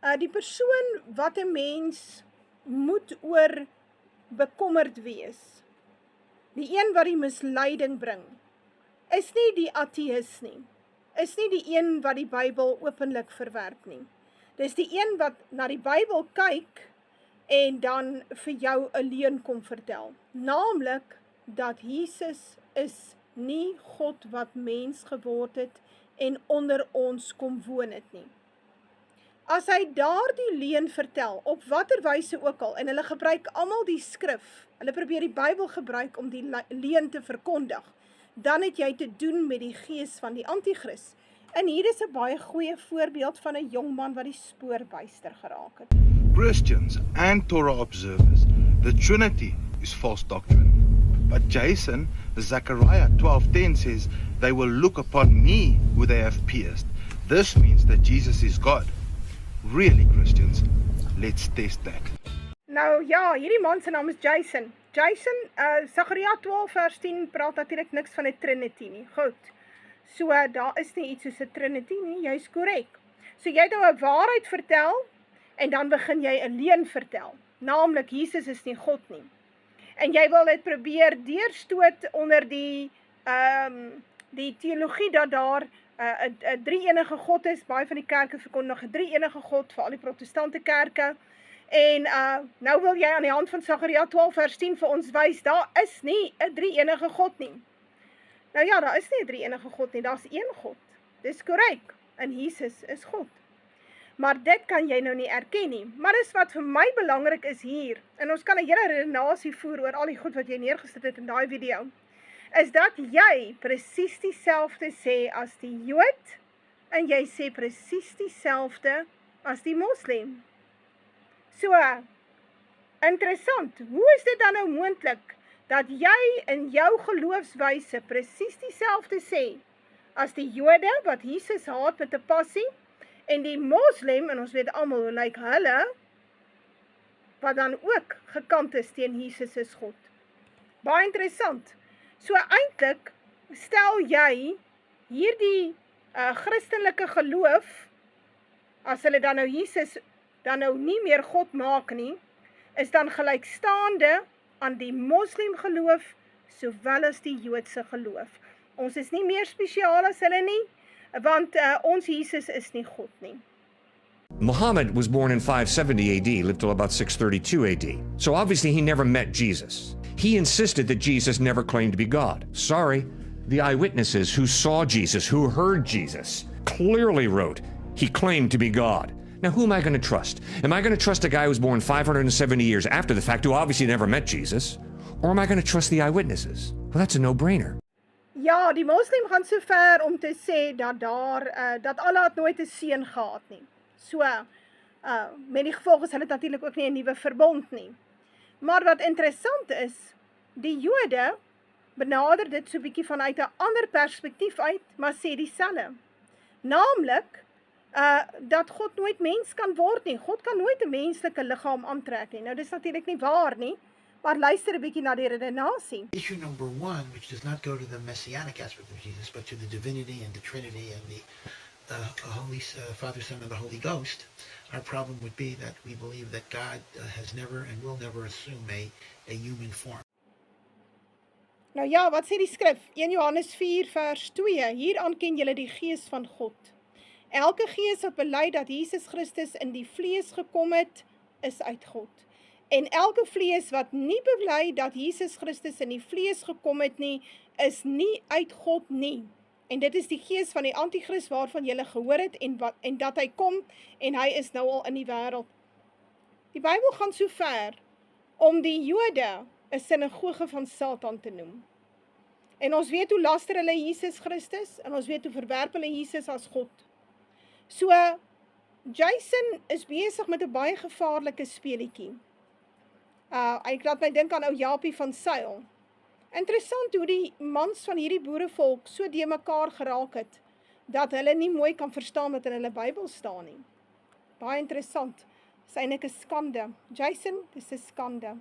Die persoon wat 'n mens moet oor bekommerd wees, die een wat die misleiding bring, is nie die ateïs nie, is nie die een wat die Bybel openlik verwerp nie. Dis die een wat na die Bybel kyk en dan vir jou 'n leuen kom vertel, naamlik dat Jesus is nie God wat mens geword het en onder ons kom woon het nie. As hy daardie leuen vertel, op watter wyse ook al, en hulle gebruik almal die skrif, hulle probeer die Bybel gebruik om die leuen te verkondig, dan het jy te doen met die gees van die antichrist. En hier is 'n baie goeie voorbeeld van 'n jong man wat die spoor byster geraak het. Christians and Torah observers, the Trinity is false doctrine. But Jason, Zechariah 12:10 says, they will look upon me who they have pierced. This means that Jesus is God. Really, Christians, let's test that. Nou ja, hierdie man se naam is Jason. Jason, Zechariah 12 vers 10 praat natuurlik niks van 'n Trinity nie. Goed. So daar is nie iets soos 'n Trinity nie, jy's korrek. So jy het nou 'n waarheid vertel en dan begin jy 'n leuen vertel, naamlik Jesus is nie God nie. En jy wil dit probeer deurstoot onder die teologie dat daar 'n drie-enige God is. Baie van die kerke verkondig 'n drie-enige God, vir al die protestante kerke. En nou wil jy aan die hand van Zechariah 12 vers 10 vir ons wys, daar is nie 'n drie-enige God nie. Nou ja, daar is nie 'n drie-enige God nie, daar's een God. Dis korrek, en Jesus is God. Maar dit kan jy nou nie erken nie. Maar dis wat vir my belangrik is hier, en ons kan 'n hele redenasie voer oor al die goed wat jy neergesit het in daai video, is dat jy presies dieselfde sê as die Jood, en jy sê presies dieselfde as die Moslem. So, interessant, hoe is dit dan nou moontlik, dat jy in jou geloofswyse presies dieselfde sê, as die Jode, wat Jesus haat met 'n passie, en die Moslem, en ons weet almal hoe lyk hulle, wat dan ook gekant is teen Jesus is God. Baie interessant. So eintlik stel jy hierdie Christelike geloof, as hulle dan nou Jesus dan nou nie meer God maak nie, is dan gelykstaande aan die Moslem geloof, sowel as die Joodse geloof. Ons is nie meer spesiaal as hulle nie, want ons Jesus is nie God nie. Muhammad was born in 570 AD, lived till about 632 AD. So obviously he never met Jesus. He insisted that Jesus never claimed to be God. Sorry, the eyewitnesses who saw Jesus, who heard Jesus, clearly wrote he claimed to be God. Now, who am I going to trust? Am I going to trust a guy who was born 570 years after the fact, who obviously never met Jesus? Or am I going to trust the eyewitnesses? Well, that's a no-brainer. Ja, die Moslem gaan so ver om te sê dat dat Allah het nooit 'n seun gehad nie. So, met die gevolg is hulle natuurlik ook nie 'n nuwe verbond nie. Maar wat interessant is, die Jode benader dit so bietjie vanuit 'n ander perspektief uit, maar sê dieselfde. Naamlik, dat God nooit mens kan word nie. God kan nooit 'n menslike liggaam aantrek nie. Nou, dis natuurlik nie waar nie, maar luister 'n bietjie na die redenasie. Issue number one, which does not go to the messianic aspect of Jesus, but to the divinity and the Trinity and the Holy Father, Son, and the Holy Ghost, our problem would be that we believe that God has never and will never assume a human form. Nou ja, wat sê die skrif? 1 Johannes 4 vers 2, hieraan ken julle die gees van God. Elke gees wat bely dat Jesus Christus in die vlees gekom het, is uit God. En elke vlees wat nie bely dat Jesus Christus in die vlees gekom het nie, is nie uit God nie. En dit is die gees van die antichrist waarvan julle gehoor het en dat hy kom en hy is nou al in die wêreld. Die Bybel gaan so ver om die Jode 'n sinagoge van Satan te noem. En ons weet hoe laster hulle Jesus Christus en ons weet hoe verwerp hulle Jesus as God. So, Jason is besig met 'n baie gevaarlike speletjie. Ek laat my dink aan ou Japie van Sail. Interessant hoe die mans van hierdie boerevolk so de mekaar geraak het, dat hulle nie mooi kan verstaan wat in hulle Bybel staan nie. Baie interessant. Dis eintlik 'n skande. Jason, dis 'n skande.